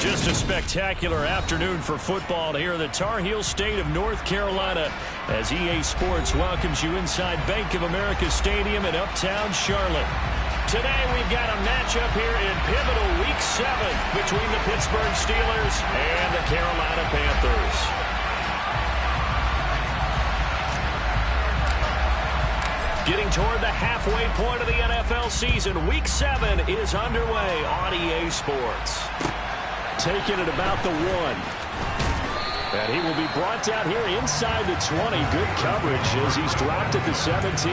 Just a spectacular afternoon for football here in the Tar Heel state of North Carolina as EA Sports welcomes you inside Bank of America Stadium in uptown Charlotte. Today we've got a matchup here in pivotal Week 7 between the Pittsburgh Steelers and the Carolina Panthers. Getting toward the halfway point of the NFL season, Week 7 is underway on EA Sports. Taking it about the 1. And he will be brought down here inside the 20. Good coverage as he's dropped at the 17.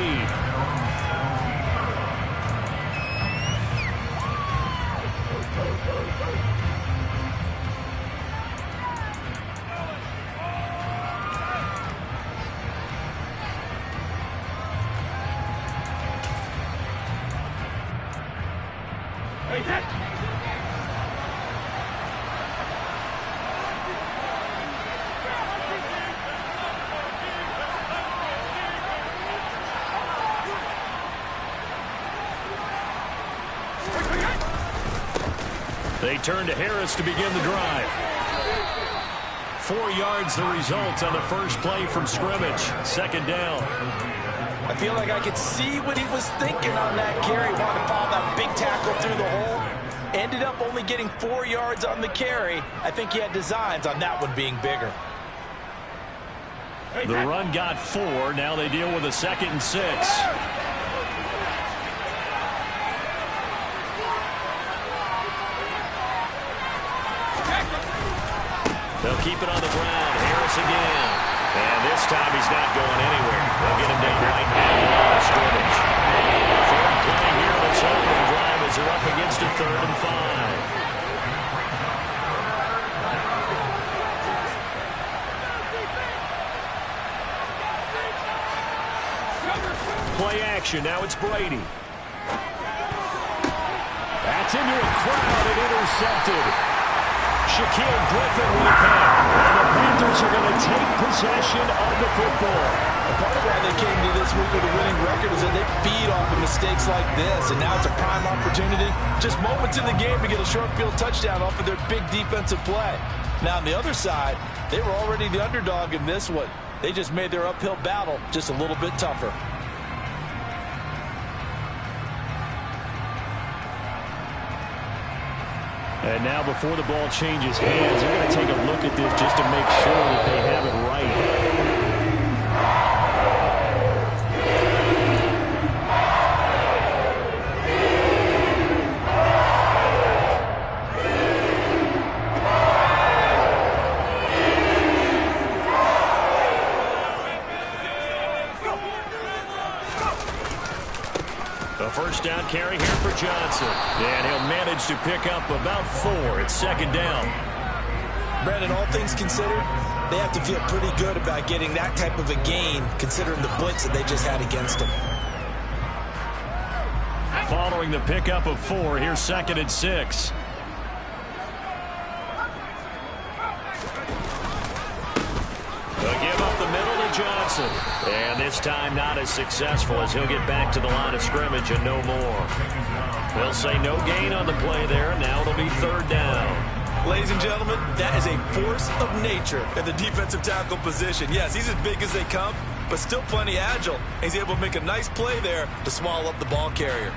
They turn to Harris to begin the drive. 4 yards the result on the first play from scrimmage. Second down. I feel like I could see what he was thinking on that carry. Wanted to follow that big tackle through the hole. Ended up only getting 4 yards on the carry. I think he had designs on that one being bigger. The run got 4. Now they deal with a 2nd and 6. They'll keep it on the ground. Harris again. And this time he's not going anywhere. They'll get him down right at the line of scrimmage. Third play here of this opening drive as they're up against a 3rd and 5. Play action. Now it's Brady. That's into a crowd and intercepted. Shaquille Griffin with a pick. And the Panthers are going to take possession of the football. And part of why they came to this week with a winning record is that they feed off of mistakes like this. And now it's a prime opportunity. Just moments in the game to get a short field touchdown off of their big defensive play. Now on the other side, they were already the underdog in this one. They just made their uphill battle just a little bit tougher. And now before the ball changes hands, they're going to take a look at this just to make sure that they have it right. A first down carry here for Johnson. And he'll manage to pick up about 4. It's 2nd down. Brandon, all things considered, they have to feel pretty good about getting that type of a gain, considering the blitz that they just had against them. Following the pickup of 4, here's 2nd and 6. They'll give up the middle to Johnson. And this time not as successful as he'll get back to the line of scrimmage and no more. They'll say no gain on the play there. Now it'll be 3rd down. Ladies and gentlemen, that is a force of nature in the defensive tackle position. Yes, he's as big as they come, but still plenty agile. He's able to make a nice play there to swallow up the ball carrier.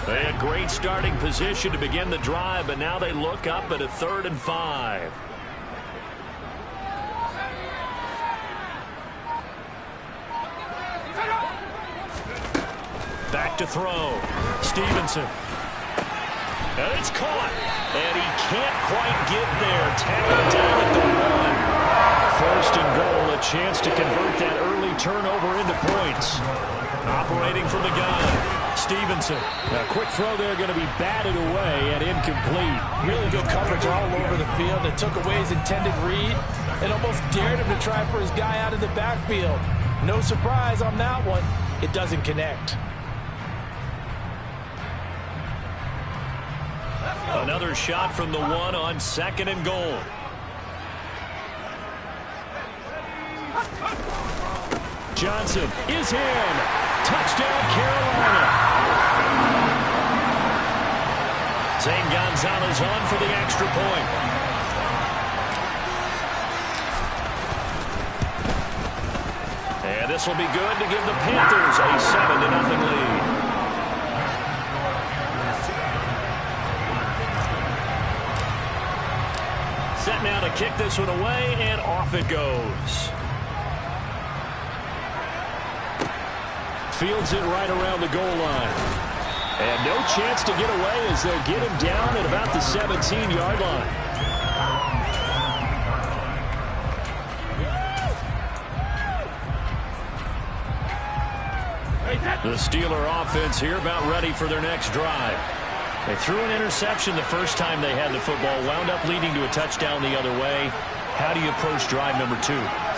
They had great starting position to begin the drive, but now they look up at a 3rd and 5. Back to throw. Stevenson. And it's caught. And he can't quite get there. Tackled down at the 1. 1st and goal. A chance to convert that early turnover into points. Operating from the gun. Stevenson. A quick throw there going to be batted away and incomplete. Really good coverage all over the field. It took away his intended read and almost dared him to try for his guy out of the backfield. No surprise on that one. It doesn't connect. Another shot from the 1 on 2nd and goal. Johnson is in. Touchdown, Carolina. Zane Gonzalez on for the extra point. And this will be good to give the Panthers a 7-0 lead. Set now to kick this one away, and off it goes. Fields it right around the goal line. And no chance to get away as they'll get him down at about the 17-yard line. The Steeler offense here about ready for their next drive. They threw an interception the first time they had the football, wound up leading to a touchdown the other way. How do you approach drive number 2?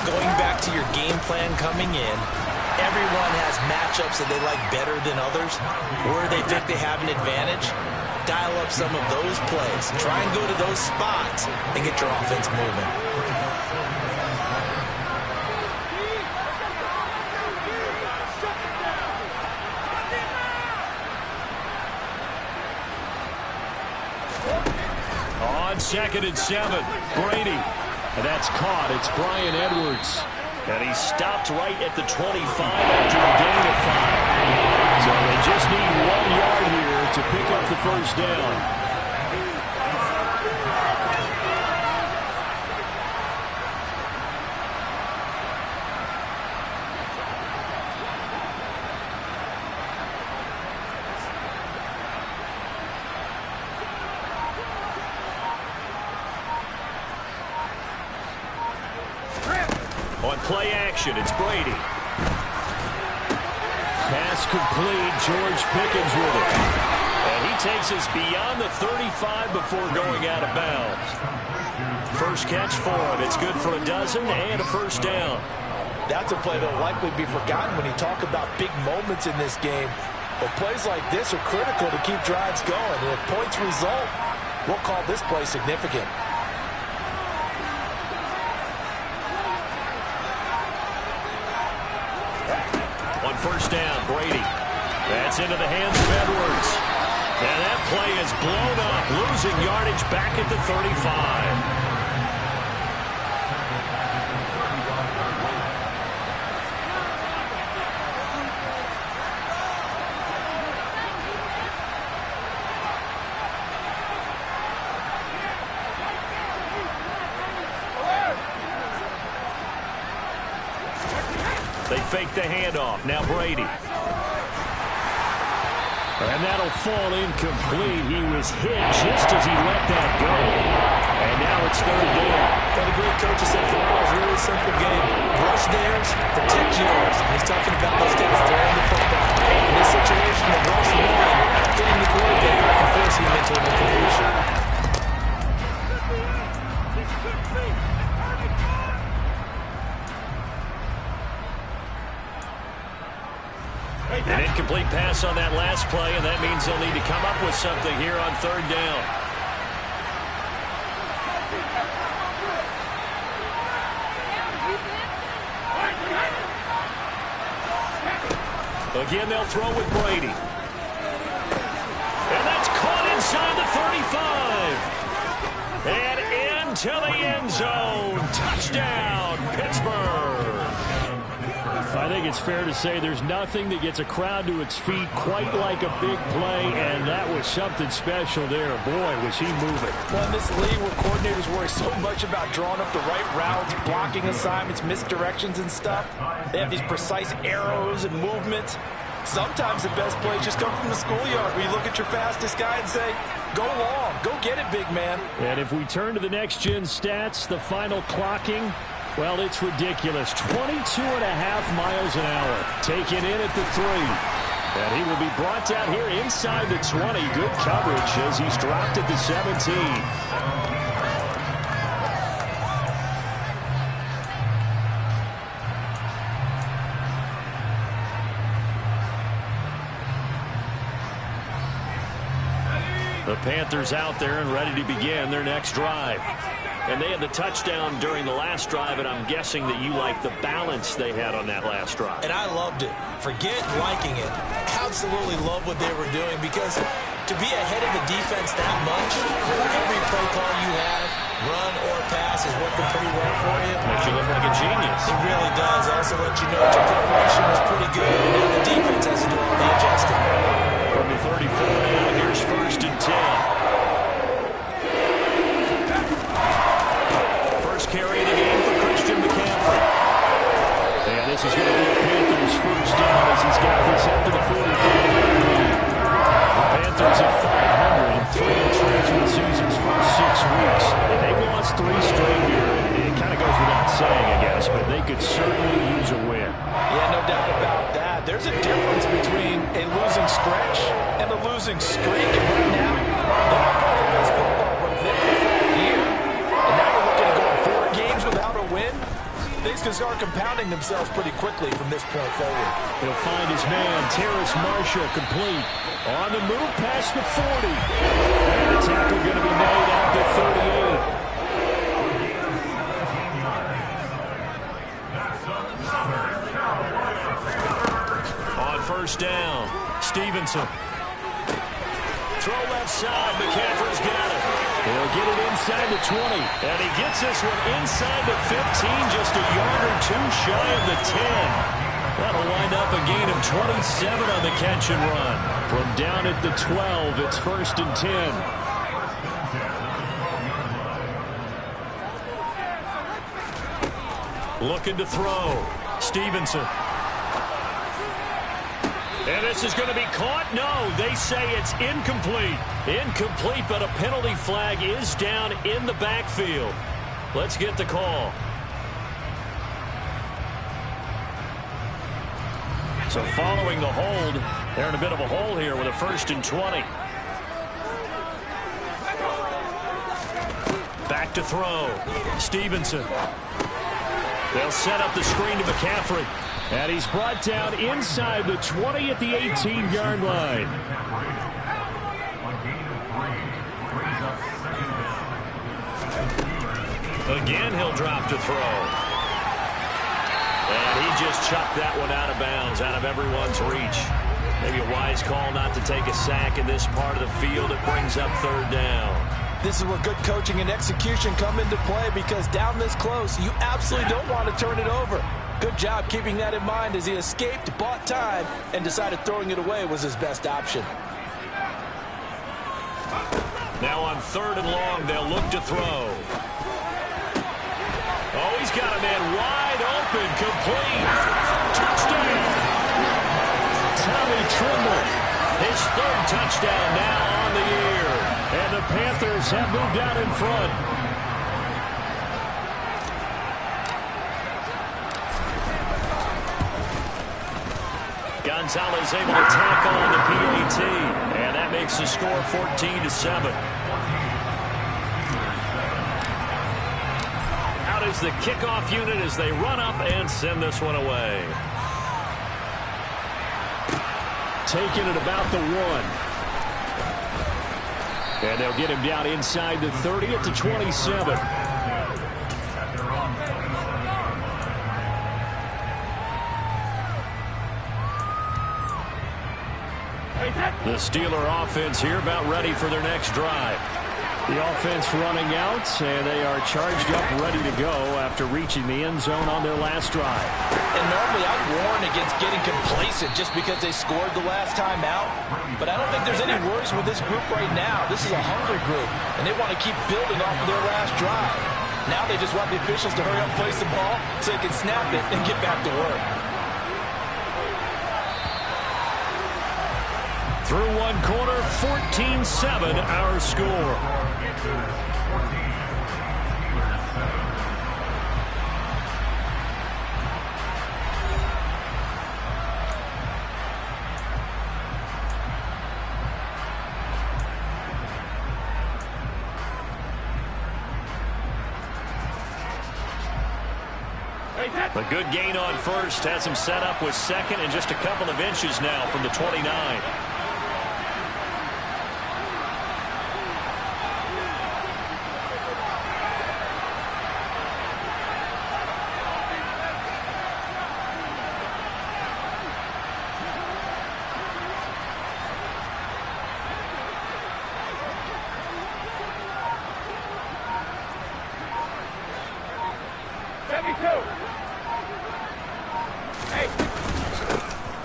Going back to your game plan coming in, everyone has matchups that they like better than others. Where they think they have an advantage, dial up some of those plays. Try and go to those spots and get your offense moving. On 2nd and 7, Brady. And that's caught. It's Bryan Edwards. And he stopped right at the 25 after a gain of 5. So they just need 1 yard here to pick up the first down. On play action, it's Brady. Pass complete. George Pickens with it. And he takes us beyond the 35 before going out of bounds. First catch for him. It's good for a dozen and a first down. That's a play that will likely be forgotten when you talk about big moments in this game. But plays like this are critical to keep drives going. And if points result, we'll call this play significant. First down, Brady. That's into the hands of Edwards. And that play is blown up, losing yardage back at the 35. They fake the handoff. Now Brady. And that'll fall incomplete. He was hit just as he let that go. And now it's 3rd down. Got a great coach who said football is a really simple game. Rush theirs, protect yours. And he's talking about those guys throwing the football. In this situation, the rush one, getting the quarterback and forcing him into an incompletion. An incomplete pass on that last play, and that means they'll need to come up with something here on 3rd down. Again, they'll throw with Brady. And that's caught inside the 35. And into the end zone. Touchdown, Pittsburgh. I think it's fair to say there's nothing that gets a crowd to its feet quite like a big play, and that was something special there. Boy, was he moving. Well, in this league where coordinators worry so much about drawing up the right routes, blocking assignments, misdirections and stuff, they have these precise arrows and movements. Sometimes the best plays just come from the schoolyard where you look at your fastest guy and say, go long, go get it, big man. And if we turn to the next-gen stats, the final clocking, well, it's ridiculous. 22.5 miles an hour. Taken in at the 3. And he will be brought down here inside the 20. Good coverage as he's dropped at the 17. The Panthers out there and ready to begin their next drive. And they had the touchdown during the last drive, and I'm guessing that you like the balance they had on that last drive. And I loved it. Forget liking it. Absolutely love what they were doing because To be ahead of the defense that much, every play call you have, run or pass, is working pretty well for you. Makes you look like a genius. It really does. Also let you know that your preparation was pretty good, and now the defense has to do all the adjusting. From the 34 now, here's 1st and 10. First carry of the game for Christian McCaffrey. And this is going to be a Panthers 1st down as he's got this up to the 45. Panthers at 500, 3-3 through the season's first 6 weeks. And they've lost 3 straight here. It kind of goes without saying, I guess, but they could certainly use a win. Yeah, no doubt about that. There's a difference between a losing stretch and a losing streak. And right now, they're not playing the best football, but they're playing here. And now you're looking at going 4 games without a win. Things can start compounding themselves pretty quickly from this point forward. He'll find his man, Terrace Marshall, complete. On the move past the 40. And the tackle going to be made at the 38. On 1st down, Stevenson. Throw left side, McCaffrey's got it. He'll get it inside the 20. And he gets this one inside the 15, just a yard or 2 shy of the 10. That'll wind up a gain of 27 on the catch and run. From down at the 12, it's 1st and 10. Looking to throw. Stevenson. And this is going to be caught. No, they say it's incomplete. Incomplete, but a penalty flag is down in the backfield. Let's get the call. So following the hold, they're in a bit of a hole here with a 1st and 20. Back to throw. Stevenson. They'll set up the screen to McCaffrey. And he's brought down inside the 20 at the 18-yard line. Again, he'll drop to throw. And he just chucked that one out of bounds, out of everyone's reach. Maybe a wise call not to take a sack in this part of the field. It brings up 3rd down. This is where good coaching and execution come into play, because down this close, you absolutely don't want to turn it over. Good job keeping that in mind as he escaped, bought time, and decided throwing it away was his best option. Now on 3rd and long, they'll look to throw. Oh, he's got a man wide open, complete. Touchdown! Tommy Trimble, his 3rd touchdown now on the year. And the Panthers have moved out in front. Gonzalez able to tackle on the PAT. And that makes the score 14-7. Is the kickoff unit as they run up and send this one away. Taking it about the 1. And they'll get him down inside the 30 at the 27. The Steeler offense here about ready for their next drive. The offense running out, and they are charged up, ready to go after reaching the end zone on their last drive. And normally I warn against getting complacent just because they scored the last time out. But I don't think there's any worries with this group right now. This is a hungry group, and they want to keep building off of their last drive. Now they just want the officials to hurry up and place the ball so they can snap it and get back to work. Through one quarter, 14-7 our score. A good gain on 1st has him set up with 2nd and just a couple of inches now from the 29.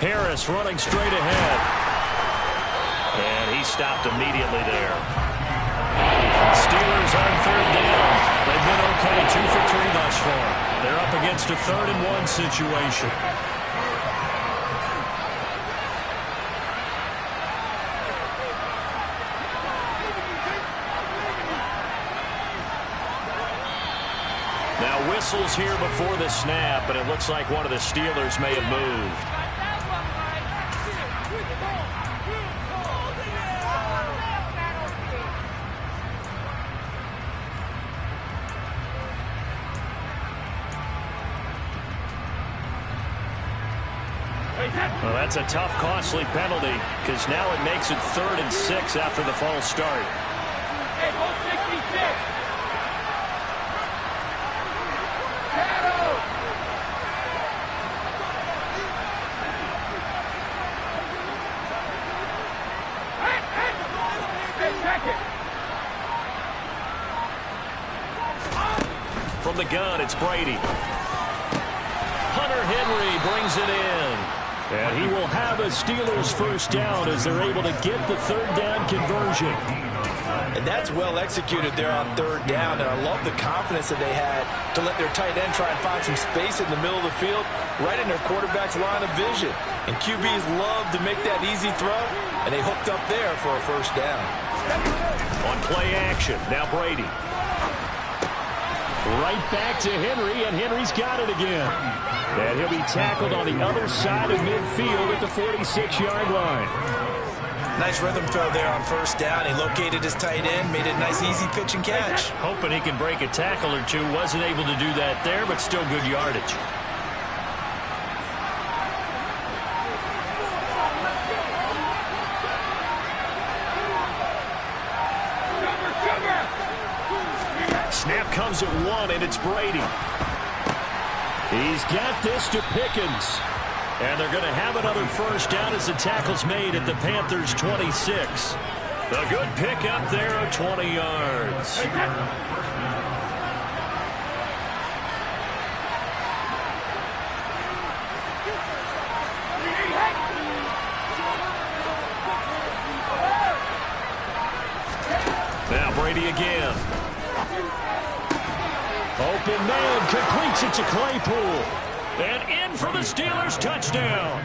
Harris running straight ahead. And he stopped immediately there. Steelers on third down. They've been okay, 2 for 3 thus far. They're up against a 3rd-and-1 situation. Now whistles here before the snap, and it looks like one of the Steelers may have moved. Well, that's a tough, costly penalty, because now it makes it 3rd and 6 after the false start. From the gun, it's Brady. Hunter Henry brings it in. And he will have a Steelers first down as they're able to get the 3rd down conversion. And that's well executed there on 3rd down. And I love the confidence that they had to let their tight end try and find some space in the middle of the field, right in their quarterback's line of vision. And QBs love to make that easy throw, and they hooked up there for a first down. On play action, now Brady. Right back to Henry, and Henry's got it again. And he'll be tackled on the other side of midfield at the 46-yard line. Nice rhythm throw there on first down. He located his tight end, made it a nice, easy pitch and catch. Hoping he can break a tackle or two. Wasn't able to do that there, but still good yardage. Snap comes at 1, and it's Brady. He's got this to Pickens. And they're going to have another first down as the tackle's made at the Panthers' 26. A good pick up there of 20 yards. Now Brady again. Open man completes it to Claypool. And in for the Steelers touchdown.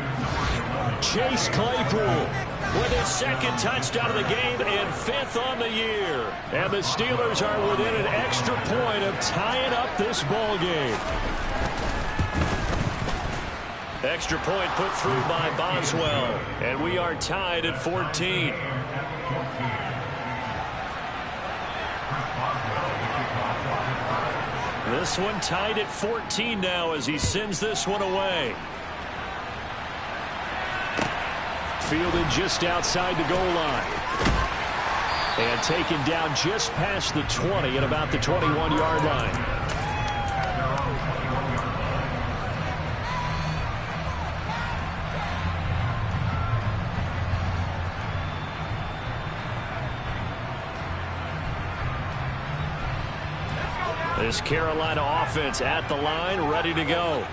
Chase Claypool with his 2nd touchdown of the game and 5th on the year. And the Steelers are within an extra point of tying up this ball game. Extra point put through by Boswell. And we are tied at 14. This one tied at 14 now as he sends this one away. Fielded just outside the goal line. And taken down just past the 20 at about the 21-yard line. This Carolina offense at the line, ready to go.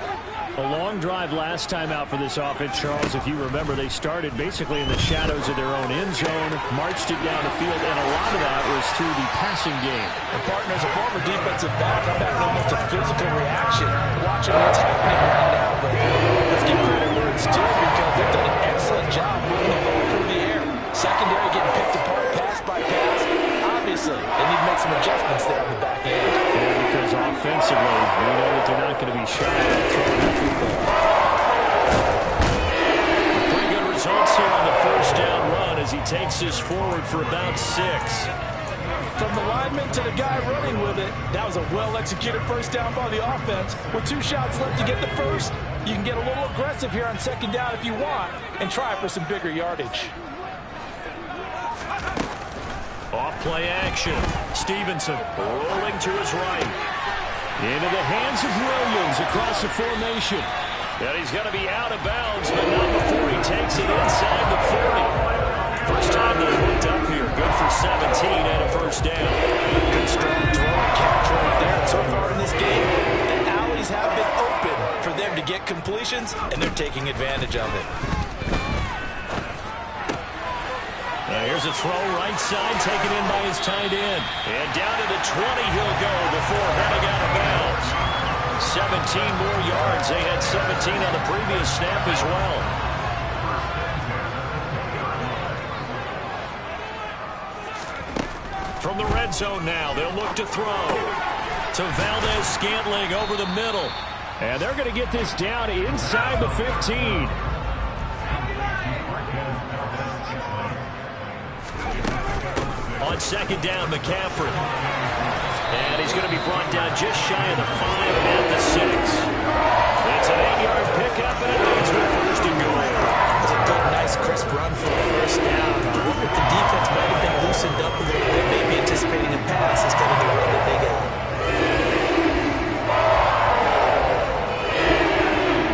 A long drive last time out for this offense, Charles. If you remember, they started basically in the shadows of their own end zone, marched it down the field, and a lot of that was through the passing game. And partner, as a former defensive back, I'm having almost a physical reaction watching what's happening right now. But let's give credit where it's due because they've done an excellent job moving the ball through the air. Secondary getting picked apart pass by pass. Obviously, they need to make some adjustments there on the back end. Yeah, because offensively, we know that they're not going to be shy about throwing the football. Pretty good results here on the first down run as he takes this forward for about 6. From the lineman to the guy running with it, that was a well-executed first down by the offense. With 2 shots left to get the first, you can get a little aggressive here on second down if you want and try for some bigger yardage. Off play action. Stevenson rolling to his right. Into the hands of Williams across the formation. And he's going to be out of bounds, but not before he takes it inside the 40. First time they've hooked up here. Good for 17 and a first down. Good strong throw and catch right there. And so far in this game, the Owlies have get completions, and they're taking advantage of it. Here's a throw right side, taken in by his tight end. And down to the 20 he'll go before heading out of bounds. 17 more yards. They had 17 on the previous snap as well. From the red zone now, they'll look to throw. To Valdez-Scantling over the middle. And they're going to get this down inside the 15. On second down, McCaffrey. And he's going to be brought down just shy of the 5 and at the 6. It's an 8-yard pickup, and it leads with first and goal. It's a good, nice, crisp run for a first down. I wonder if the defense might have been loosened up a little bit, maybe anticipating a pass instead of the run that they got.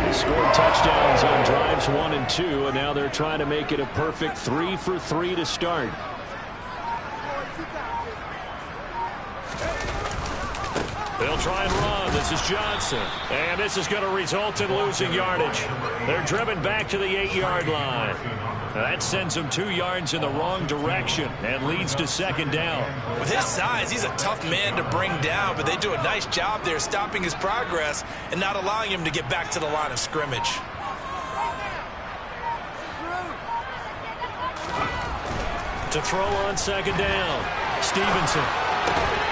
They scored touchdowns on drives 1 and 2, and now they're trying to make it a perfect 3 for 3 to start. They'll try and run. This is Johnson. And this is going to result in losing yardage. They're driven back to the 8-yard line. That sends them 2 yards in the wrong direction and leads to second down. With his size, he's a tough man to bring down, but they do a nice job there stopping his progress and not allowing him to get back to the line of scrimmage. To throw on second down. Stevenson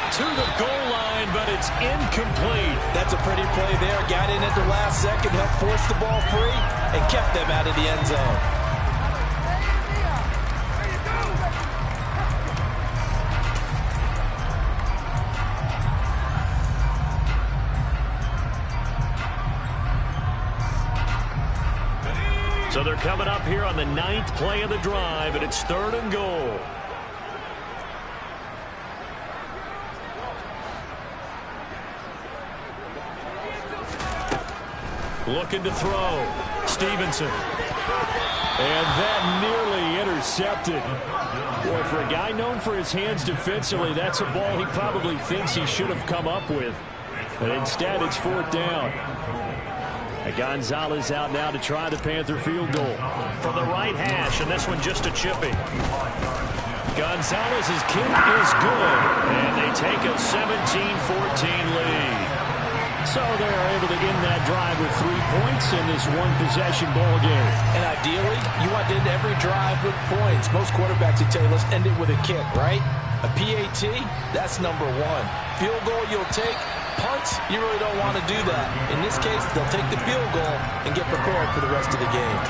to the goal line, but it's incomplete. That's a pretty play there. Got in at the last second, helped force the ball free, and kept them out of the end zone. So they're coming up here on the 9th play of the drive, and it's 3rd and goal. Looking to throw. Stevenson. And that nearly intercepted. Boy, for a guy known for his hands defensively, that's a ball he probably thinks he should have come up with. But instead, it's 4th down. And Gonzalez out now to try the Panther field goal. From the right hash, and this one just a chipping. Gonzalez's kick is good. And they take a 17-14 lead. So they're able to end that drive with 3 points in this one-possession ball game. And ideally, you want to end every drive with points. Most quarterbacks would tell you, let's end it with a kick, right? A PAT, that's number 1. Field goal you'll take. Punts, you really don't want to do that. In this case, they'll take the field goal and get prepared for the rest of the game.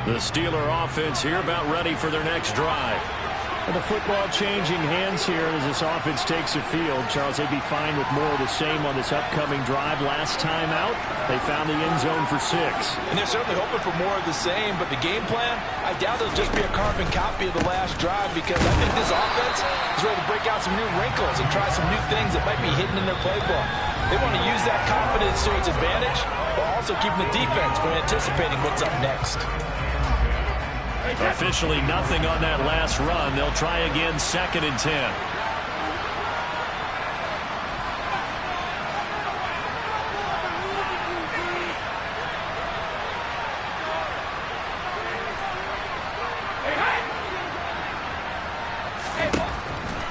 The Steeler offense here about ready for their next drive. And the football changing hands here as this offense takes the field. Charles, they'd be fine with more of the same on this upcoming drive. Last time out, they found the end zone for 6. And they're certainly hoping for more of the same, but the game plan, I doubt it'll just be a carbon copy of the last drive, because I think this offense is ready to break out some new wrinkles and try some new things that might be hidden in their playbook. They want to use that confidence to its advantage, while also keeping the defense from anticipating what's up next. Officially nothing on that last run. They'll try again, 2nd and 10.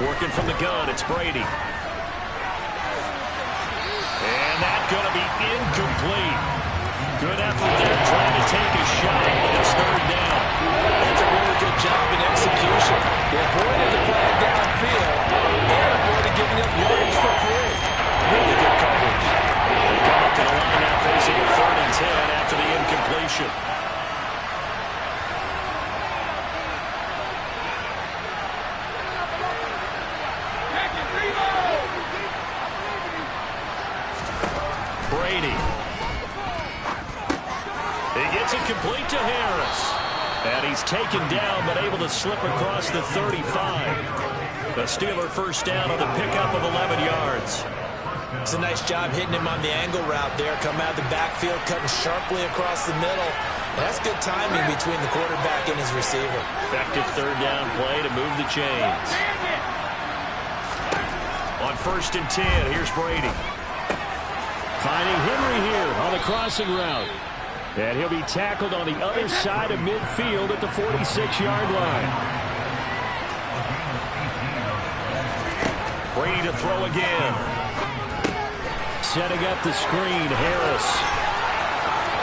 Working from the gun, it's Brady. And that's going to be incomplete. Good effort there trying to take a shot, but it's 3rd down. That's a really good job in execution. They avoided the play downfield and avoided giving up yardage for free. Really good coverage. They come up to the line now facing a 3rd and 10 after the incompletion. Brady. He gets it complete to Harris. And he's taken down, but able to slip across the 35. The Steeler first down on the pickup of 11 yards. It's a nice job hitting him on the angle route there. Come out of the backfield, cutting sharply across the middle. That's good timing between the quarterback and his receiver. Effective third down play to move the chains. On 1st and 10, here's Brady. Finding Henry here on the crossing route. And he'll be tackled on the other side of midfield at the 46-yard line. Brady to throw again. Setting up the screen, Harris.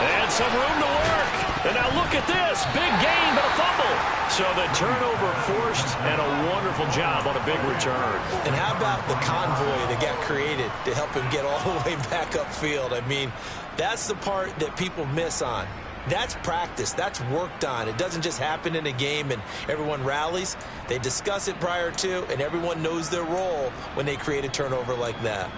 And some room to work. And now look at this. Big gain, but a fumble. So the turnover forced, and a wonderful job on a big return. And how about the convoy that got created to help him get all the way back upfield? I mean, that's the part that people miss on. That's practice. That's worked on. It doesn't just happen in a game and everyone rallies. They discuss it prior to, and everyone knows their role when they create a turnover like that.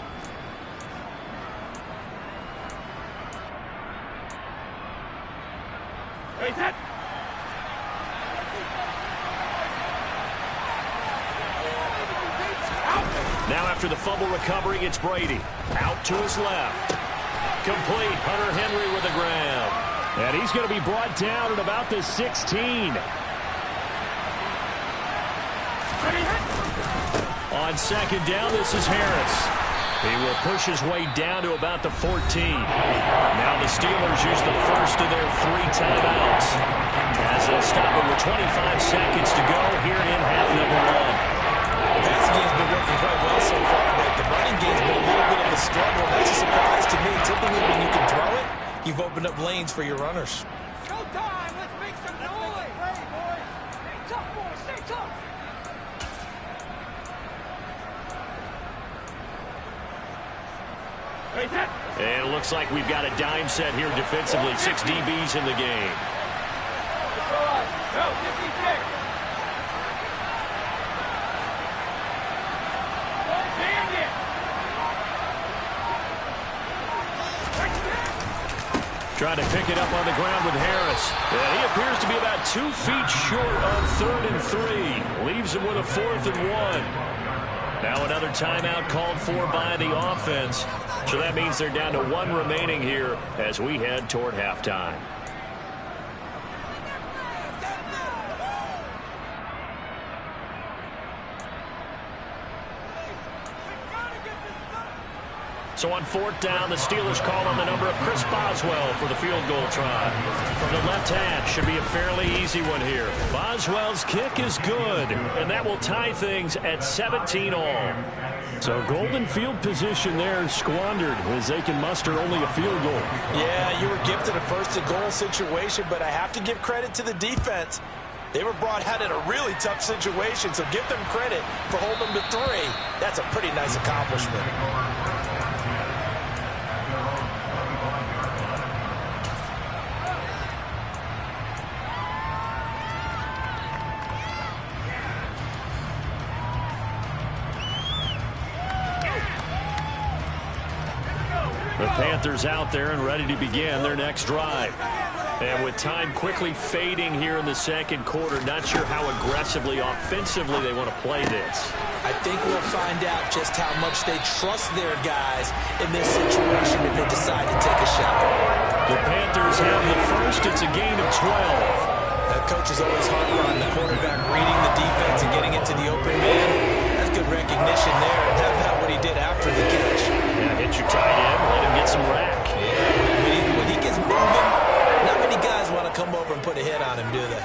Now after the fumble recovery, it's Brady. Out to his left. Complete. Hunter Henry with the grab. And he's going to be brought down at about the 16. On 2nd down, this is Harris. He will push his way down to about the 14. Now the Steelers use the first of their 3 timeouts, as they'll stop it with 25 seconds to go here in half number 1. The passing game's been working quite well so far, but the running game's been a little bit of a struggle. That's a surprise to me. Typically, when you can throw it, you've opened up lanes for your runners. Showtime! Let's make some noise! Ready, boys! Stay tough, boys! Stay tough! And it looks like we've got a dime set here defensively. 6 DBs in the game. Go, 56! Trying to pick it up on the ground with Harris. And he appears to be about 2 feet short on 3rd and 3. Leaves him with a 4th and 1. Now another timeout called for by the offense. So that means they're down to 1 remaining here as we head toward halftime. So on 4th down, the Steelers call on the number of Chris Boswell for the field goal try. From the left hash, should be a fairly easy one here. Boswell's kick is good, and that will tie things at 17 all. So golden field position there squandered as they can muster only a field goal. Yeah, you were gifted a 1st and goal situation, but I have to give credit to the defense. They were brought out in a really tough situation, so give them credit for holding them to 3. That's a pretty nice accomplishment. The Panthers out there and ready to begin their next drive. And with time quickly fading here in the 2nd quarter, not sure how aggressively, offensively they want to play this. I think we'll find out just how much they trust their guys in this situation if they decide to take a shot. The Panthers have the first. It's a gain of 12. That coach is always hard on the quarterback reading the defense and getting into the open man. That's good recognition there. And how about what he did after the catch? Yeah, hit your tight end, let him get some rack. Yeah, when he gets moving, not many guys want to come over and put a hit on him, do they?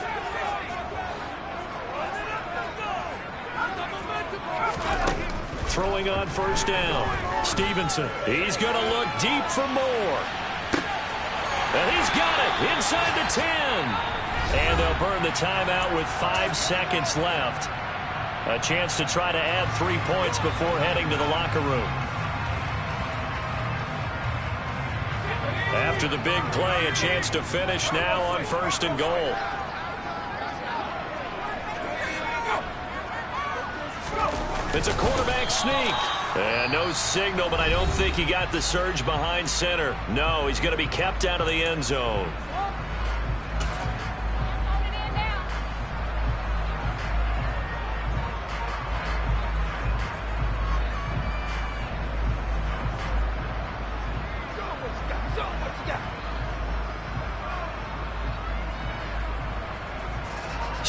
Throwing on 1st down. Stevenson. He's going to look deep for more. And he's got it inside the 10. And they'll burn the timeout with 5 seconds left. A chance to try to add 3 points before heading to the locker room. After the big play, a chance to finish now on 1st and goal. It's a quarterback sneak. And no signal, but I don't think he got the surge behind center. No, he's going to be kept out of the end zone.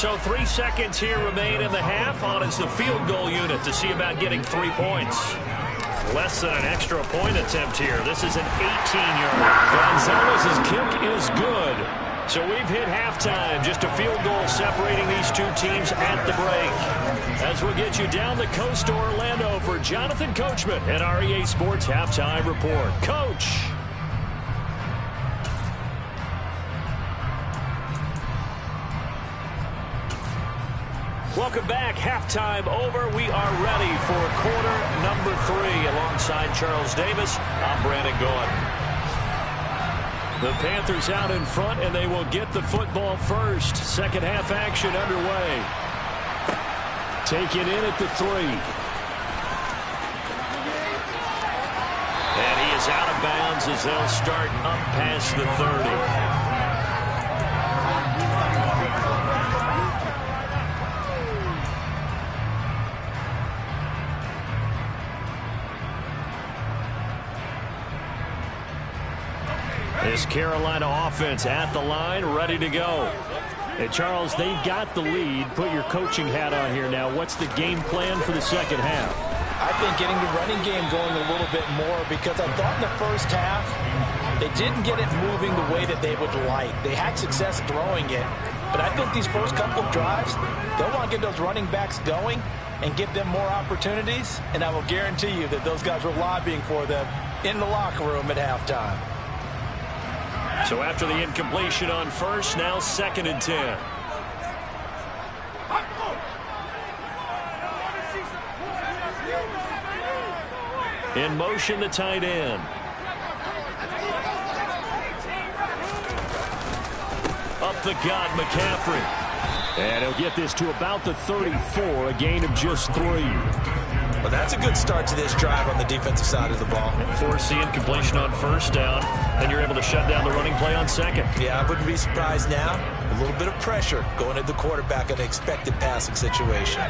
So 3 seconds here remain in the half. On is the field goal unit to see about getting 3 points. Less than an extra point attempt here. This is an 18-yard. Gonzalez's kick is good. So we've hit halftime. Just a field goal separating these two teams at the break. As we'll get you down the coast to Orlando for Jonathan Coachman and our EA Sports Halftime Report. Coach. Welcome back. Halftime over. We are ready for quarter number 3. Alongside Charles Davis, I'm Brandon Gaudin. The Panthers out in front, and they will get the football first. Second half action underway. Take it in at the 3. And he is out of bounds as they'll start up past the 30. This Carolina offense at the line, ready to go. And Charles, they've got the lead. Put your coaching hat on here now. What's the game plan for the second half? I think getting the running game going a little bit more, because I thought in the first half they didn't get it moving the way that they would like. They had success throwing it, but I think these first couple of drives, they'll want to get those running backs going and give them more opportunities, and I will guarantee you that those guys were lobbying for them in the locker room at halftime. So after the incompletion on first, now 2nd and 10. In motion, the tight end. Up the gut, McCaffrey. And he'll get this to about the 34, a gain of just 3. Well, that's a good start to this drive on the defensive side of the ball. Force the incompletion on first down, and you're able to shut down the running play on second. Yeah, I wouldn't be surprised now. A little bit of pressure going at the quarterback in an expected passing situation.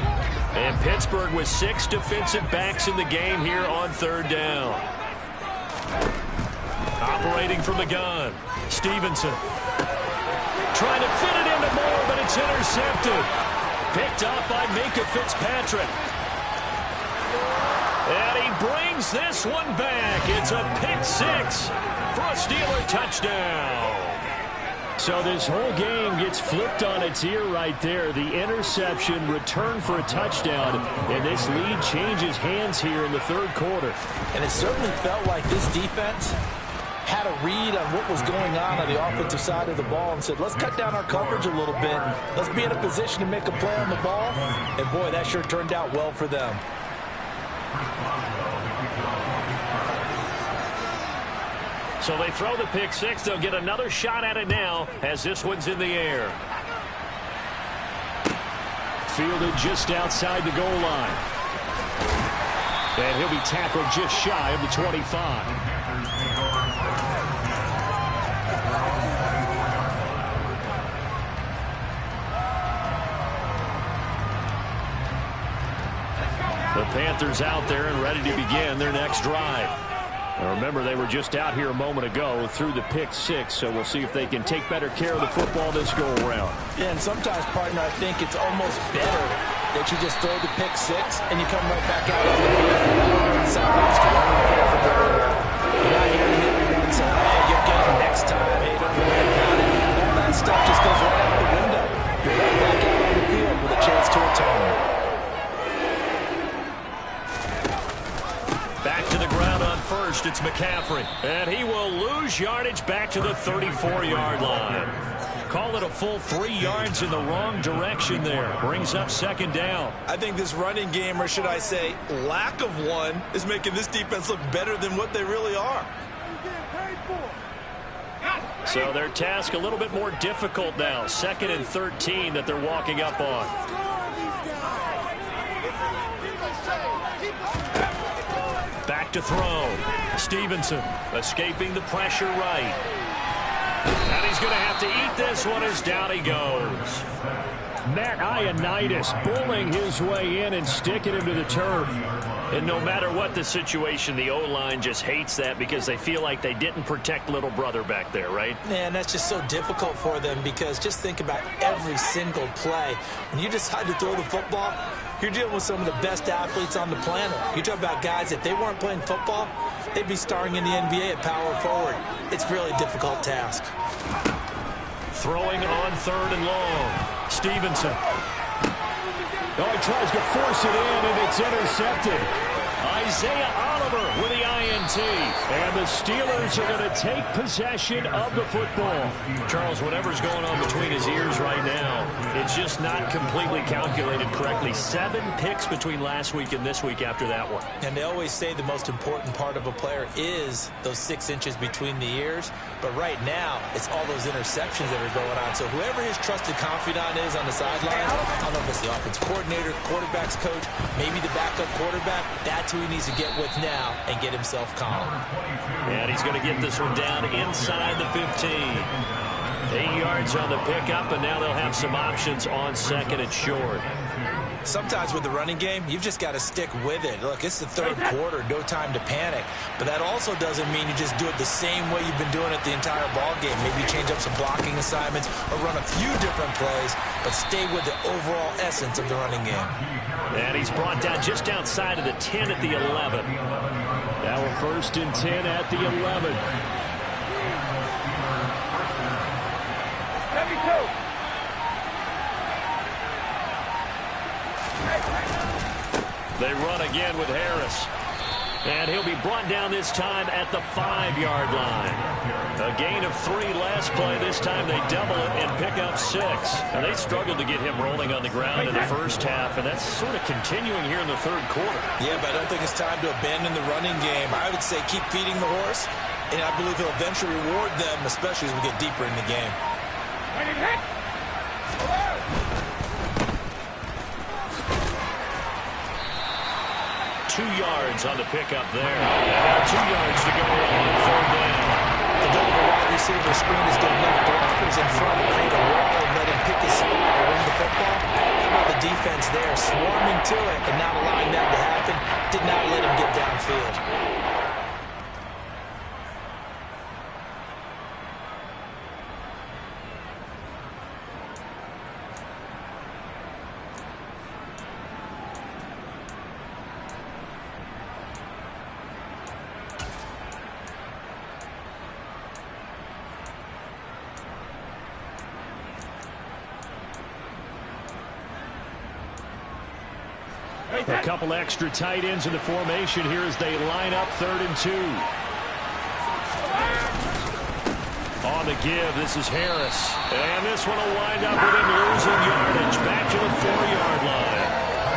And Pittsburgh with 6 defensive backs in the game here on 3rd down. Operating from the gun, Stevenson. Trying to fit it into Moore, but it's intercepted. Picked up by Minka Fitzpatrick. And he brings this one back. It's a pick 6 for a Steeler touchdown. So this whole game gets flipped on its ear right there. The interception, return for a touchdown, and this lead changes hands here in the 3rd quarter. And it certainly felt like this defense had a read on what was going on the offensive side of the ball and said, let's cut down our coverage a little bit. Let's be in a position to make a play on the ball. And, boy, that sure turned out well for them. So they throw the pick 6. They'll get another shot at it now as this one's in the air. Fielded just outside the goal line. And he'll be tackled just shy of the 25. The Panthers out there and ready to begin their next drive. Now remember, they were just out here a moment ago through the pick 6, so we'll see if they can take better care of the football this go-around. Yeah, and sometimes, partner, I think it's almost better that you just throw the pick 6 and you come right back out of the field. You're not hearing everyone say, hey, you'll get it next time. Hey, don't worry about it. All that stuff just goes right out the window. You're right back out on the field with a chance to atone. Back to the ground on first, it's McCaffrey. And he will lose yardage back to the 34-yard line. Call it a full 3 yards in the wrong direction there. Brings up 2nd down. I think this running game, or should I say lack of one, is making this defense look better than what they really are. So their task a little bit more difficult now. 2nd and 13 that they're walking up on. Back to throw. Stevenson escaping the pressure right. And he's going to have to eat this one as down he goes. Matt Ioannidis bullying his way in and sticking him to the turf. And no matter what the situation, the O-line just hates that because they feel like they didn't protect little brother back there, right? Man, that's just so difficult for them because just think about every single play. When you decide to throw the football, you're dealing with some of the best athletes on the planet. You talk about guys, if they weren't playing football, they'd be starring in the NBA at power forward. It's a really difficult task. Throwing on 3rd and long. Stevenson. Oh, he tries to force it in, and it's intercepted. Isaiah Oliver with the INT. And the Steelers are going to take possession of the football. Charles, whatever's going on between his ears right now, it's just not completely calculated correctly. 7 picks between last week and this week after that one. And they always say the most important part of a player is those 6 inches between the ears. But right now, it's all those interceptions that are going on. So whoever his trusted confidant is on the sideline, I don't know if it's the offensive coordinator, quarterback's coach, maybe the backup quarterback, that's who he needs to get with now and get himself calm. And he's going to get this one down inside the 15. 8 yards on the pickup, and now they'll have some options on 2nd and short. Sometimes with the running game, you've just got to stick with it. Look, it's the 3rd quarter, no time to panic. But that also doesn't mean you just do it the same way you've been doing it the entire ball game. Maybe change up some blocking assignments or run a few different plays, but stay with the overall essence of the running game. And he's brought down just outside of the 10 at the 11. Now a 1st and 10 at the 11. They run again with Harris. And he'll be brought down this time at the 5-yard line. A gain of 3 last play. This time they double it and pick up 6. And they struggled to get him rolling on the ground in the first half, and that's sort of continuing here in the 3rd quarter. Yeah, but I don't think it's time to abandon the running game. I would say keep feeding the horse, and I believe he'll eventually reward them, especially as we get deeper in the game. 2 yards on the pickup there. And 2 yards to go on 3rd down. The double wide receiver screen is getting enough blockers in front to create a wall and let him pick his spot and run the football. How about the defense there, swarming to it and not allowing that to happen? Did not let him get downfield. A couple extra tight ends in the formation here as they line up 3rd and 2. On the give, this is Harris. And this one will wind up with him losing yardage back to the 4-yard line.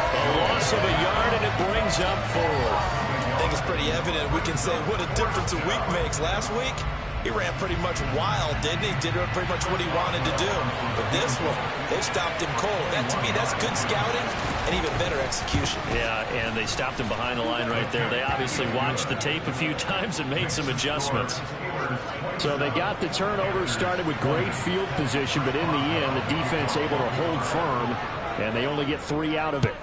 A loss of a yard, and it brings up 4. I think it's pretty evident. We can say what a difference a week makes. Last week, he ran pretty much wild, didn't he? Did pretty much what he wanted to do. But this one, they've stopped him cold. That, to me, that's good scouting and even better execution. Yeah, and they stopped him behind the line right there. They obviously watched the tape a few times and made some adjustments. So they got the turnover started with great field position, but in the end, the defense able to hold firm, and they only get 3 out of it.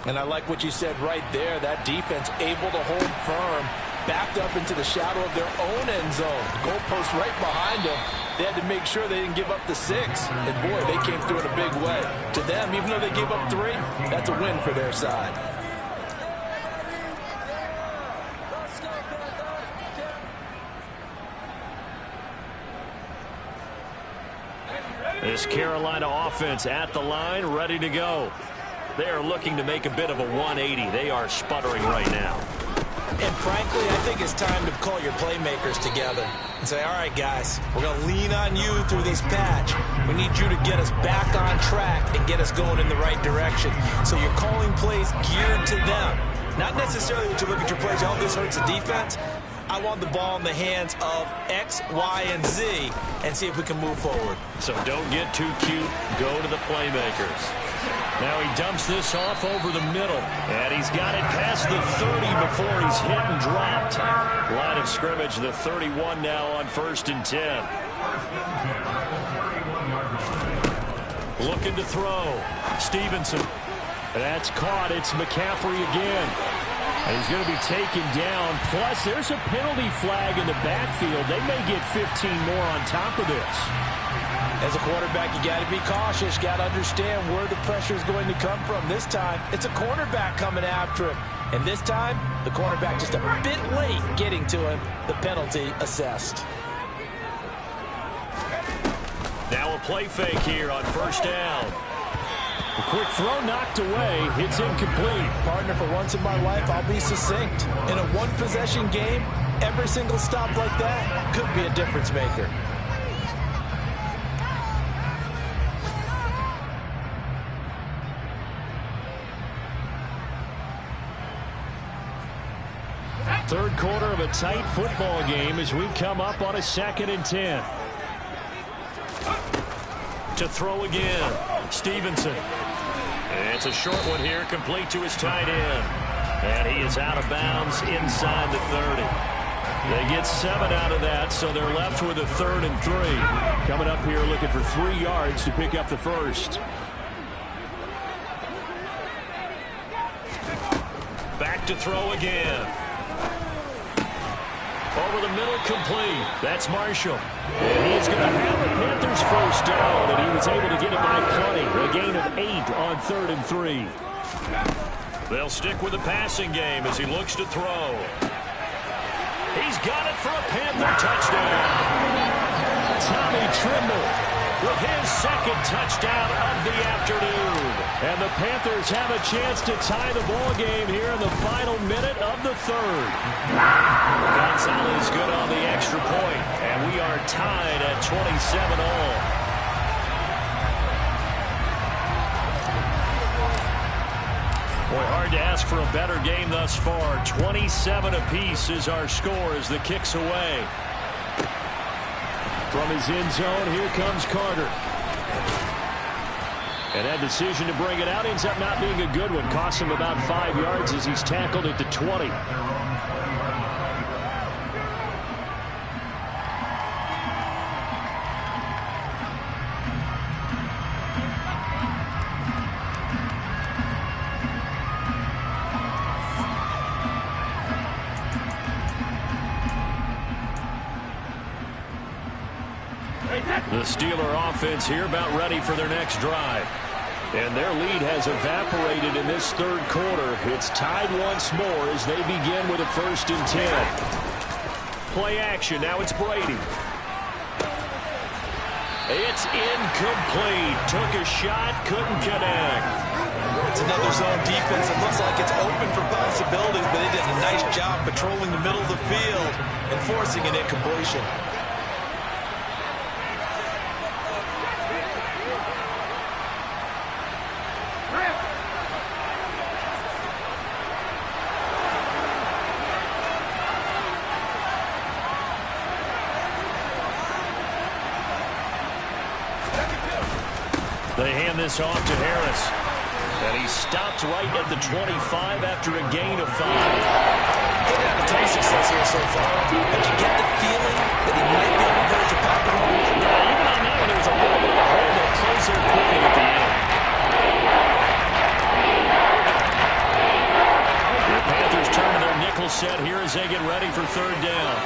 And I like what you said right there. That defense able to hold firm, backed up into the shadow of their own end zone. The goalpost right behind them. They had to make sure they didn't give up the 6. And, boy, they came through in a big way. To them, even though they gave up 3, that's a win for their side. This Carolina offense at the line, ready to go. They are looking to make a bit of a 180. They are sputtering right now. And frankly, I think it's time to call your playmakers together and say, all right, guys, we're going to lean on you through this patch. We need you to get us back on track and get us going in the right direction. So you're calling plays geared to them. Not necessarily that you look at your plays, oh, this hurts the defense. I want the ball in the hands of X, Y, and Z and see if we can move forward. So don't get too cute. Go to the playmakers. Now he dumps this off over the middle. And he's got it past the 30 before he's hit and dropped. Line of scrimmage, the 31 now on 1st and 10. looking to throw. Stevenson. That's caught. It's McCaffrey again. And he's going to be taken down. Plus, there's a penalty flag in the backfield. They may get 15 more on top of this. As a quarterback, you got to be cautious. Got to understand where the pressure is going to come from. This time, it's a cornerback coming after him. And this time, the cornerback just a bit late getting to him. The penalty assessed. Now a play fake here on first down. A quick throw knocked away. It's incomplete. Partner, for once in my life, I'll be succinct. In a one-possession game, every single stop like that could be a difference maker. Third quarter of a tight football game as we come up on a 2nd and 10. To throw again, Stevenson. It's a short one here, complete to his tight end. And he is out of bounds inside the 30. They get 7 out of that, so they're left with a 3rd and 3. Coming up here looking for 3 yards to pick up the first. Back to throw again. Over the middle, complete. That's Marshall. And he is going to have the Panthers first down, and he was able to get it by plenty. A gain of 8 on 3rd and 3. They'll stick with the passing game as he looks to throw. He's got it for a Panther touchdown. Tommy Trimble with his 2nd touchdown of the afternoon. And the Panthers have a chance to tie the ball game here in the final minute of the 3rd. Gonzalez good on the extra point, and we are tied at 27-all. Boy, hard to ask for a better game thus far. 27 apiece is our score as the kick's away. From his end zone, here comes Carter. And that decision to bring it out ends up not being a good one. Costs him about 5 yards as he's tackled at the 20. The Steeler offense here about ready for their next drive. And their lead has evaporated in this 3rd quarter. It's tied once more as they begin with a 1st and 10. Play action. Now it's Brady. It's incomplete. Took a shot, couldn't connect. It's another zone defense. It looks like it's open for possibilities, but they did a nice job patrolling the middle of the field and forcing an incompletion. They hand this off to Harris. And he stopped right at the 25 after a gain of 5. They've had a ton of success here so far, but you get the feeling that he might be on the verge of popping one. Yeah, even on that one, there was a little bit of a hole that closed their quickly at the end. The Panthers turn to their nickel set here as they get ready for 3rd down.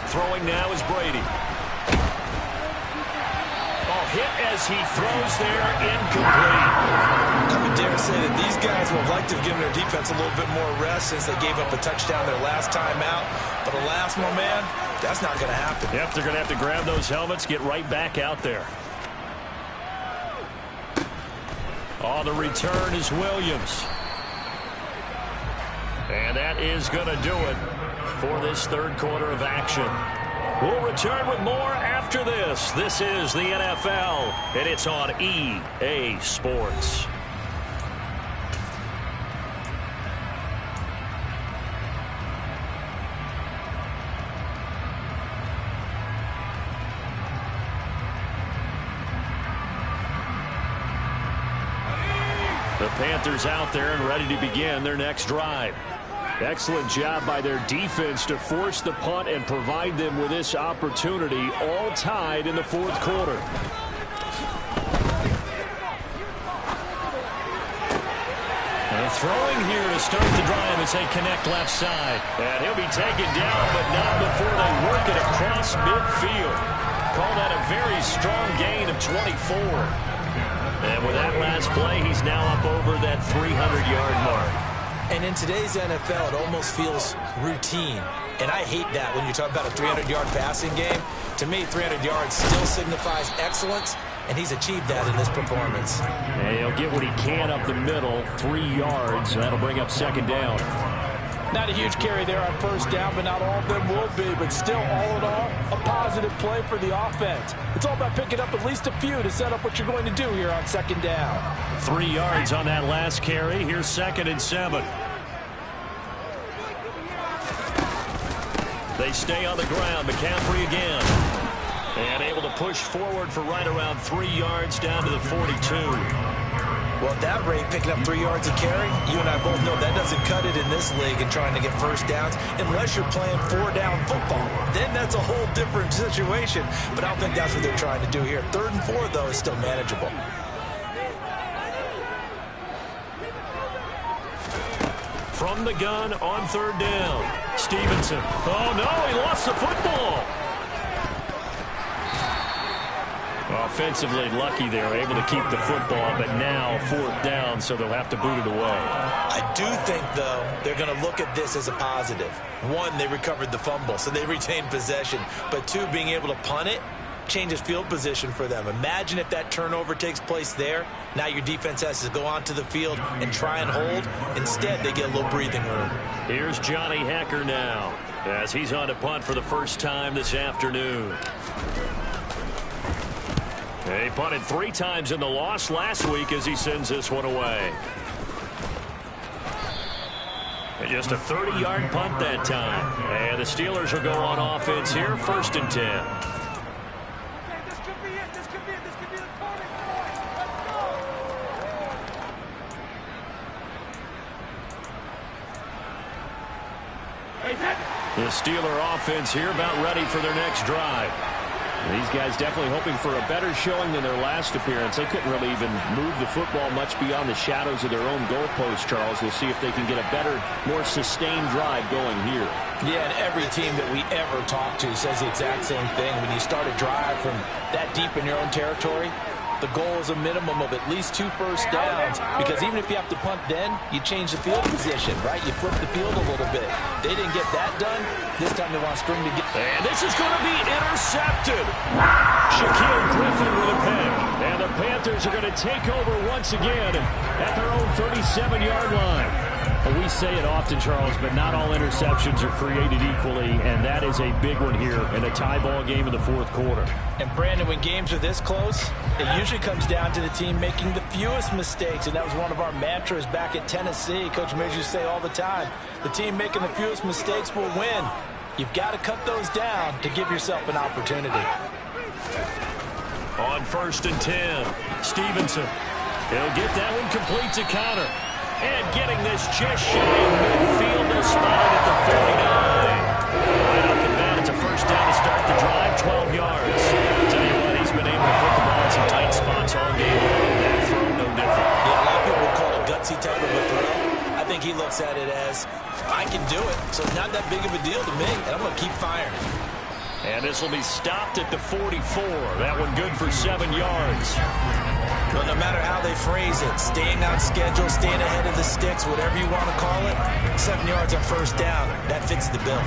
Throwing now is Brady. Oh, hit as he throws there, incomplete. I would dare say that these guys would have liked to have given their defense a little bit more rest since they gave up a touchdown their last time out. But alas, my man, that's not going to happen. Yep, they're going to have to grab those helmets, get right back out there. Oh, the return is Williams. And that is going to do it for this 3rd quarter of action. We'll return with more after this. This is the NFL, and it's on EA Sports. The Panthers out there and ready to begin their next drive. Excellent job by their defense to force the punt and provide them with this opportunity, all tied in the fourth quarter. And throwing here to start the drive as they connect left side. And he'll be taken down, but not before they work it across midfield. Call that a very strong gain of 24. And with that last play, he's now up over that 300-yard mark. And in today's NFL, it almost feels routine. And I hate that when you talk about a 300-yard passing game. To me, 300 yards still signifies excellence, and he's achieved that in this performance. And he'll get what he can up the middle, 3 yards, and that'll bring up second down. Not a huge carry there on first down, but not all of them will be. But still, all in all, a positive play for the offense. It's all about picking up at least a few to set up what you're going to do here on second down. 3 yards on that last carry. Here's 2nd and 7. They stay on the ground. McCaffrey again. And able to push forward for right around 3 yards down to the 42. Well, at that rate, picking up 3 yards a carry, you and I both know that doesn't cut it in this league and trying to get first downs unless you're playing 4-down football. Then that's a whole different situation. But I don't think that's what they're trying to do here. 3rd and 4, though, is still manageable. From the gun on 3rd down. Stevenson. Oh, no, he lost the football. Offensively lucky they were able to keep the football, but now 4th down, so they'll have to boot it away. I do think, though, they're going to look at this as a positive. 1, they recovered the fumble, so they retained possession. But 2, being able to punt it changes field position for them. Imagine if that turnover takes place there. Now your defense has to go onto the field and try and hold. Instead, they get a little breathing room. Here's Johnny Hacker now as he's on to punt for the first time this afternoon. He punted 3 times in the loss last week as he sends this one away. And just a 30-yard punt that time. And the Steelers will go on offense here, 1st and 10. Okay, this could be it. This could be it. This could be the turning point. Let's go. The Steeler offense here about ready for their next drive. These guys definitely hoping for a better showing than their last appearance. They couldn't really even move the football much beyond the shadows of their own goalpost, Charles. We'll see if they can get a better, more sustained drive going here. Yeah, and every team that we ever talk to says the exact same thing. When you start a drive from that deep in your own territory, the goal is a minimum of at least 2 first downs, because even if you have to punt then, you change the field position, right? You flip the field a little bit. They didn't get that done. This time they want to string to get. And this is going to be intercepted. Shaquille Griffin with a pick. And the Panthers are going to take over once again at their own 37-yard line. Well, we say it often, Charles, but not all interceptions are created equally, and that is a big one here in a tie ball game in the 4th quarter. And, Brandon, when games are this close, it usually comes down to the team making the fewest mistakes, and that was one of our mantras back at Tennessee. Coach Midge used to say all the time, the team making the fewest mistakes will win. You've got to cut those down to give yourself an opportunity. On 1st and 10, Stevenson. He'll get that one complete to Connor. And getting this just shy of midfield, they'll spot it at the 49. Right off the bat, it's a 1st down to start the drive, 12 yards. Tell you what, he's been able to put the ball in some tight spots all game long. That throw, no different. Yeah, a lot of people would call it a gutsy type of a throw. I think he looks at it as, I can do it, so it's not that big of a deal to me, and I'm going to keep firing. And this will be stopped at the 44. That one good for 7 yards. Well, no matter how they phrase it, staying on schedule, staying ahead of the sticks, whatever you want to call it, 7 yards on 1st down, that fits the bill.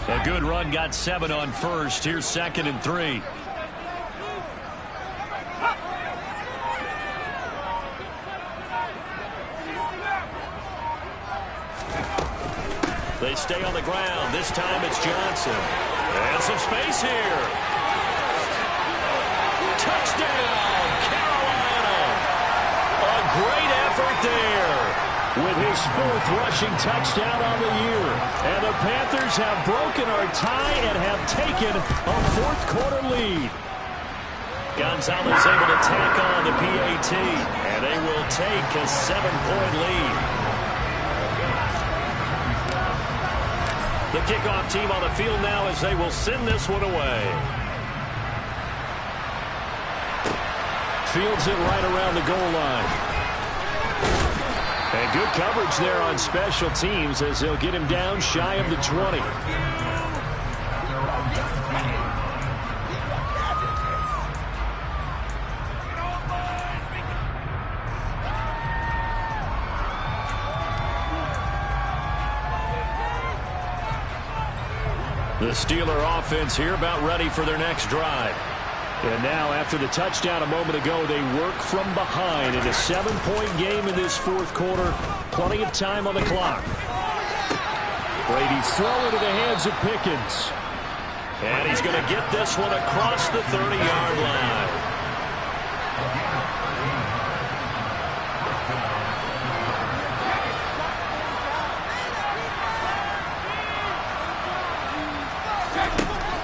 A good run, got 7 on 1st. Here's 2nd and 3. They stay on the ground. This time it's Johnson. And some space here. Touchdown, Carolina. A great effort there. with his 4th rushing touchdown on the year. And the Panthers have broken our tie and have taken a 4th quarter lead. Gonzalez able to tack on the PAT, and they will take a 7-point lead. The kickoff team on the field now as they will send this one away. Fields it right around the goal line. And good coverage there on special teams as they'll get him down shy of the 20. The Steeler offense here about ready for their next drive. And now after the touchdown a moment ago, they work from behind in a 7-point game in this 4th quarter. Plenty of time on the clock. Brady throw into the hands of Pickens. And he's going to get this one across the 30-yard line.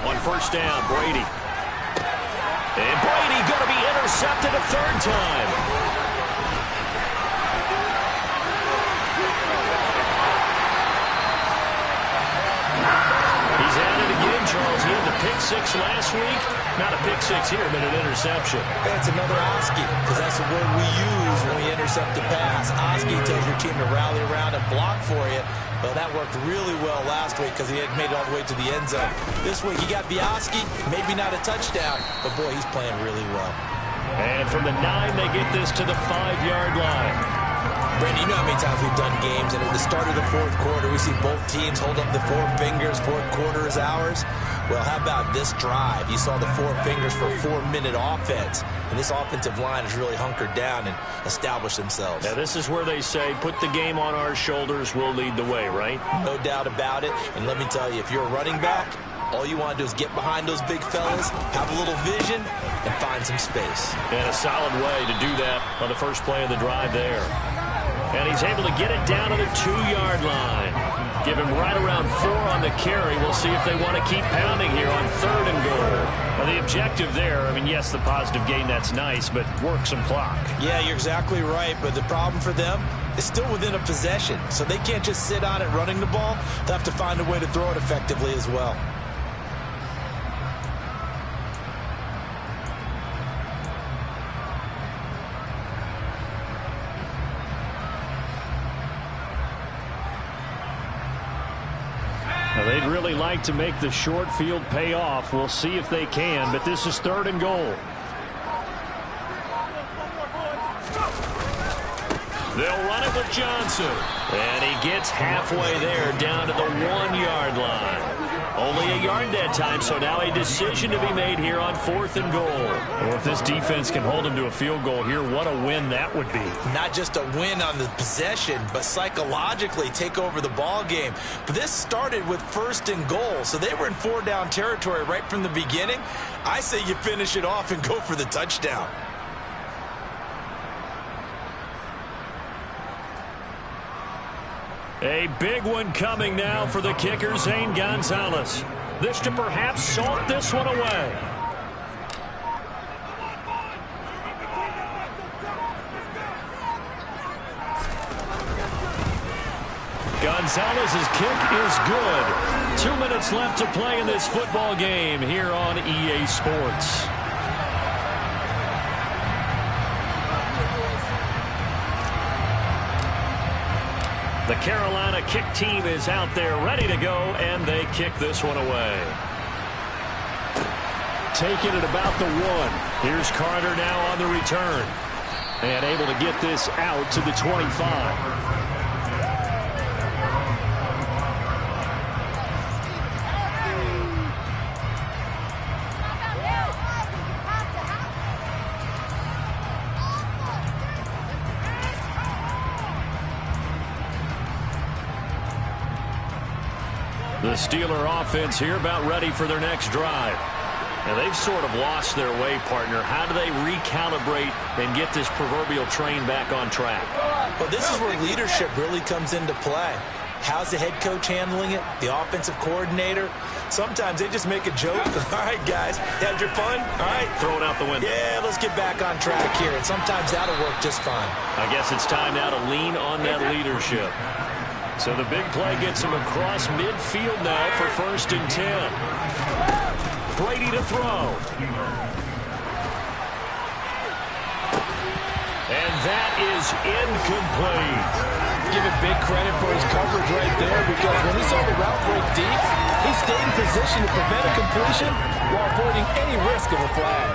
On first down, Brady. And Brady going to be intercepted a 3rd time. He's at it again, Charles. He had the pick 6 last week. Not a pick 6 here, but an interception. That's another Oski, because that's the word we use when we intercept the pass. Oski tells your team to rally around and block for you. Well, that worked really well last week because he had made it all the way to the end zone. This week, he got the Oski, maybe not a touchdown, but boy, he's playing really well. And from the 9, they get this to the 5-yard line. Brandon, you know how many times we've done games, and at the start of the 4th quarter, we see both teams hold up the 4 fingers, 4th quarter is ours. Well, how about this drive? You saw the 4 fingers for a 4-minute offense, and this offensive line has really hunkered down and established themselves. Now, this is where they say, put the game on our shoulders, we'll lead the way, right? No doubt about it, and let me tell you, if you're a running back, all you want to do is get behind those big fellas, have a little vision, and find some space. And a solid way to do that on the first play of the drive there. And he's able to get it down to the 2-yard line. Give him right around 4 on the carry. We'll see if they want to keep pounding here on 3rd and goal. Now, the objective there, I mean, yes, the positive gain, that's nice, but work some clock. Yeah, you're exactly right, but the problem for them is still within a possession, so they can't just sit on it running the ball. They'll have to find a way to throw it effectively as well. Now, they'd really like to make the short field pay off. We'll see if they can, but this is 3rd and goal. They'll run it with Johnson. And he gets halfway there down to the 1-yard line. Only a yard that time, so now a decision to be made here on 4th and goal. Well, if this defense can hold them to a field goal here, what a win that would be. Not just a win on the possession, but psychologically take over the ball game. But this started with 1st and goal, so they were in 4-down territory right from the beginning. I say you finish it off and go for the touchdown. A big one coming now for the kicker, Zane Gonzalez. This to perhaps salt this one away. Gonzalez's kick is good. 2 minutes left to play in this football game here on EA Sports. The Carolina kick team is out there ready to go, and they kick this one away. Taking it about the 1. Here's Carter now on the return. And able to get this out to the 25. The Steeler offense here about ready for their next drive. Now, they've sort of lost their way, partner. How do they recalibrate and get this proverbial train back on track? Well, this is where leadership really comes into play. How's the head coach handling it? The offensive coordinator? Sometimes they just make a joke. All right, guys, had your fun? All right. Throw it out the window. Yeah, let's get back on track here. And sometimes that'll work just fine. I guess it's time now to lean on that leadership. So the big play gets him across midfield now for 1st and 10. Brady to throw. And that is incomplete. Give him big credit for his coverage right there, because when he saw the route break deep, he stayed in position to prevent a completion while avoiding any risk of a flag.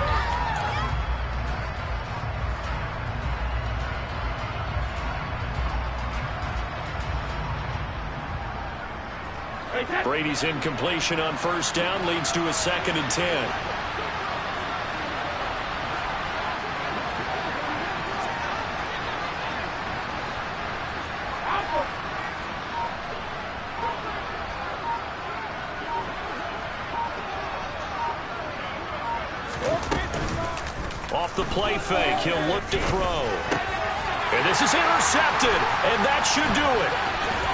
Brady's incompletion on 1st down leads to a 2nd and 10. Off the play fake, he'll look to throw. And this is intercepted, and that should do it.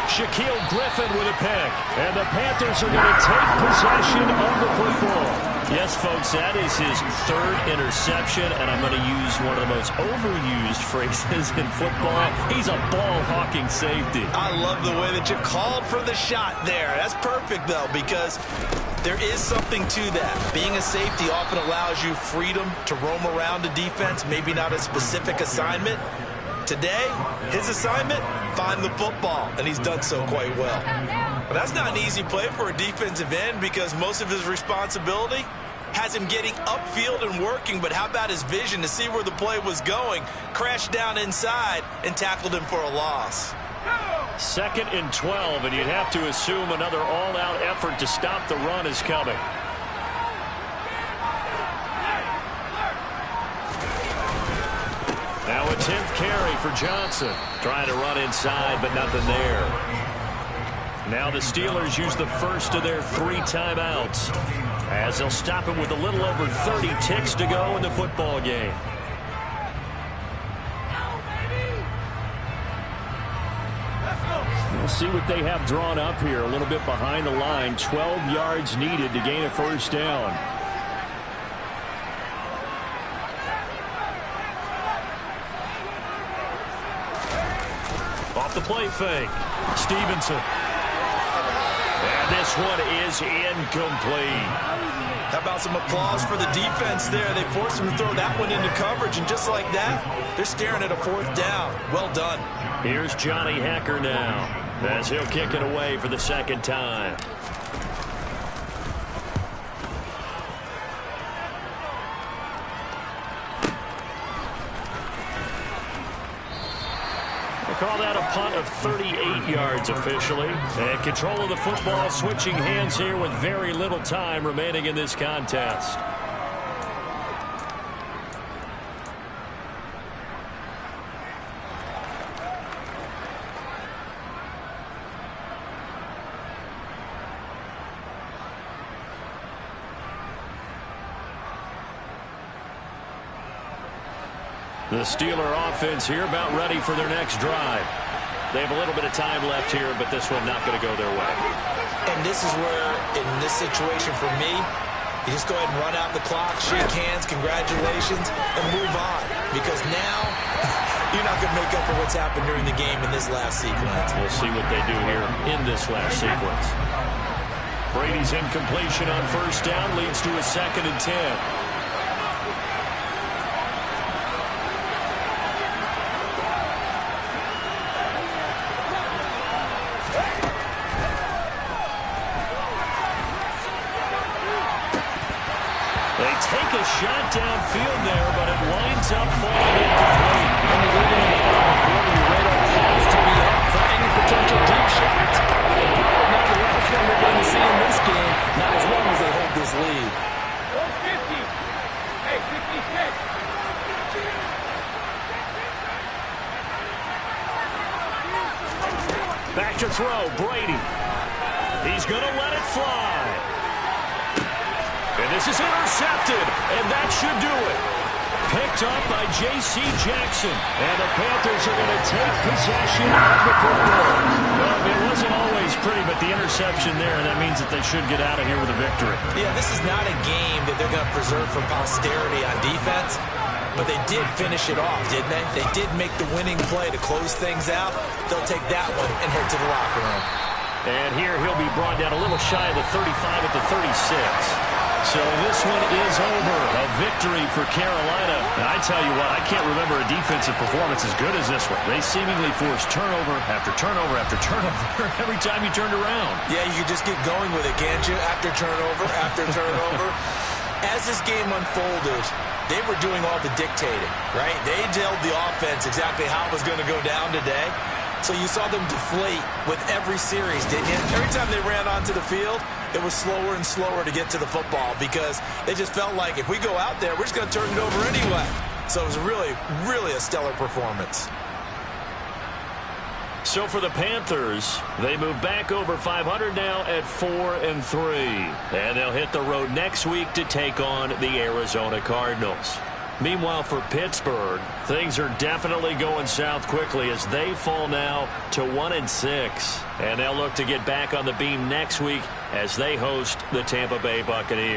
Shaquille Griffin with a pick. And the Panthers are going to take possession of the football. Yes, folks, that is his 3rd interception, and I'm going to use one of the most overused phrases in football. He's a ball-hawking safety. I love the way that you called for the shot there. That's perfect, though, because there is something to that. Being a safety often allows you freedom to roam around a defense, maybe not a specific assignment. Today, his assignment, find the football, and he's done so quite well. But that's not an easy play for a defensive end, because most of his responsibility has him getting upfield and working, but how about his vision to see where the play was going, crashed down inside, and tackled him for a loss. 2nd and 12, and you'd have to assume another all-out effort to stop the run is coming. Now a 10th carry for Johnson. Trying to run inside, but nothing there. Now the Steelers use the first of their 3 timeouts, as they'll stop him with a little over 30 ticks to go in the football game. We'll see what they have drawn up here. A little bit behind the line. 12 yards needed to gain a 1st down. Off the play fake. Stevenson. And this one is incomplete. How about some applause for the defense there? They forced him to throw that one into coverage, and just like that, they're staring at a 4th down. Well done. Here's Johnny Hecker now, as he'll kick it away for the 2nd time. Call that a punt of 38 yards officially. And control of the football switching hands here with very little time remaining in this contest. The Steeler offense here about ready for their next drive. They have a little bit of time left here, but this one not going to go their way. And this is where, in this situation for me, you just go ahead and run out the clock, shake hands, congratulations, and move on. Because now, you're not going to make up for what's happened during the game in this last sequence. We'll see what they do here in this last sequence. Brady's incompletion on 1st down leads to a 2nd and 10. Take a shot downfield there, but it winds up falling incomplete. And you're leaving in the final quarter, your radar has to be up for any potential deep shots. Probably not the last one we're going to see in this game, not as long as they hold this lead. 150. Hey, 56. Back to throw, Brady. He's going to let it fly. And This is intercepted, and that should do it. Picked up by J.C. Jackson, and the Panthers are going to take possession of the football. Well, it wasn't always pretty, but the interception there, that means that they should get out of here with a victory. Yeah, this is not a game that they're going to preserve for posterity on defense, but they did finish it off, didn't they? They did make the winning play to close things out. They'll take that one and head to the locker room. And here he'll be brought down a little shy of the 35 at the 36. So this one is over. A victory for Carolina. And I tell you what, I can't remember a defensive performance as good as this one. They seemingly forced turnover after turnover after turnover every time you turned around. Yeah, you could just get going with it, can't you? After turnover, after turnover. As this game unfolded, they were doing all the dictating, right? They told the offense exactly how it was going to go down today. So you saw them deflate with every series, didn't you? Every time they ran onto the field, it was slower and slower to get to the football because they just felt like if we go out there, we're just going to turn it over anyway. So it was really, really a stellar performance. So for the Panthers, they move back over 500 now at 4-3. And they'll hit the road next week to take on the Arizona Cardinals. Meanwhile, for Pittsburgh, things are definitely going south quickly as they fall now to 1-6. And they'll look to get back on the beam next week as they host the Tampa Bay Buccaneers.